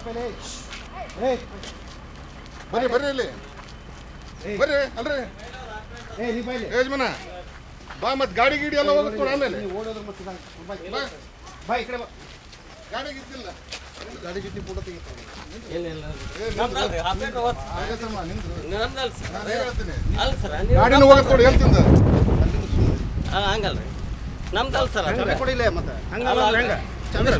ಬರ್ರಿ ಬರ್ರಿ ಇಲ್ಲಿ ಬರ್ರಿ ಅಲ್ರಿ ಯಜಮಾನ ಬಾ ಮತ್ತೆ ಗಾಡಿ ಗೀಡಿ ಎಲ್ಲ ಹೋಗುತ್ತೆ ಆಮೇಲೆ ಬಾ ಈ ಕಡೆ ಬಾ ಗಾಡಿ ಗಿದ್ದಿಲ್ಲ ಗಾಡಿ ಗಿದ್ದಿ ಫೋಟೋ ತೆಗಿತಾನೆ ಗಾಡಿನ ಹೋಗತ್ ಕೊಡಿ ಹೇಳ್ತಿಂದ ಹಂಗಲ್ರಿ ನಮ್ದಲ್ಲ ಸರ್ ಕೊಡಿಲ್ಲ ಮತ್ತೆ ಹಂಗಲ್ಲ ಹೆಂಗ ಚಂದ್ರ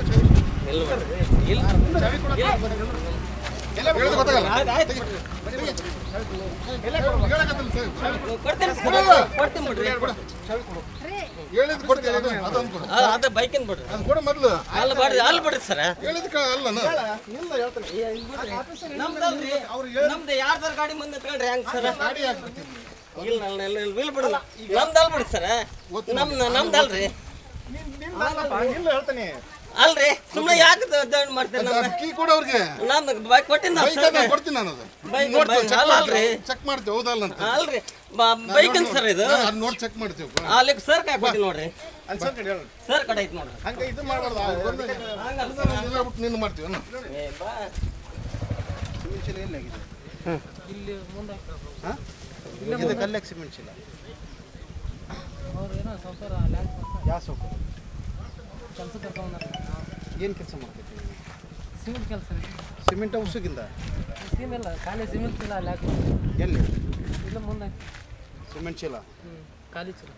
ಅದ ಬೈಕಿನ ಬಿಡ್ರಿ ಮೊದಲು ಅಲ್ಲಿ ಬಿಡ್ರಿ ಅಲ್ಲಿ ಬಿಡ್ರಿ ಸರ್ ಹೇಳಿದ್ಕ ಅಲ್ಲ ನಮ್ದು ಯಾರ್ದಾರ ಗಾಡಿ ಮುಂದೆ ನಿಂತ್ಕೊಂಡ್ರಿ ಹೆಂಗ್ ಸರ್ ಇಲ್ಲ ಇಲ್ಲ ಬಿಡಲ್ಲ ನಮ್ದಲ್ ಬಿಡ್ರಿ ಸರ್ ನಮ್ದಲ್ರಿ ಹೇಳ್ತಾನೆ ಅಲ್ರಿ ಸುಮ್ಮನೆ ಯಾಕೆ ದಂಡ ಮಾಡ್ತೀರಿ ಕೀ ಕೊಡ ಅವ್ರಿಗೆ ನಾನು ಬೈಕ್ ಕೊಟ್ಟಿನ ಕೊಡ್ತೀನಿ ನಾನು ಅಲ್ರಿ ಚೆಕ್ ಮಾಡ್ತೇವೆ ಹೌದಲ್ಲ ಅಂತ ಅಲ್ರಿ ಬೈಕನ್ ಸರ್ ಇದು ಅದು ನೋಡಿ ಚೆಕ್ ಮಾಡ್ತೇವೆ ಅಲ್ಲಿ ಸರ್ ಕಾಯ್ ಕೊಟ್ಟಿ ನೋಡ್ರಿ ಸರ್ ಕಡೆ ಐತಿ ನೋಡ್ರಿ ಹಂಗೆ ಇದು ಮಾಡಬಾರ್ದು ನಿನ್ನ ಮಾಡ್ತೀವಿ ಸಿಮೆಂಟ್ ಚೀಲ ಎಲ್ಲಾಗಿದೆ ಇಲ್ಲಿ ಮುಂದೆ ಇದು ಕಲ್ಲಾಗ ಸಿಮೆಂಟ್ ಚೀಲ ಅವ್ರು ಏನೋ ಸೌಕರ್ ಯಾವ ಸೌಕರ್ಯ ಕೆಲಸ ಕರ್ಕೊಂಡ್ರೆ ಏನು ಕೆಲಸ ಮಾಡ್ತೈತಿ ಸಿಮೆಂಟ್ ಕೆಲಸ ಸಿಮೆಂಟ್ ಉಸುಗಿಂದ ಇಲ್ಲ ಖಾಲಿ ಸಿಮೆಂಟ್ ಚೀಲ ಅಲ್ಲಿ ಹಾಕಿ ಎಲ್ಲಿ ಇಲ್ಲ ಮುಂದೆ ಸಿಮೆಂಟ್ ಚೀಲ ಖಾಲಿ ಚೀಲ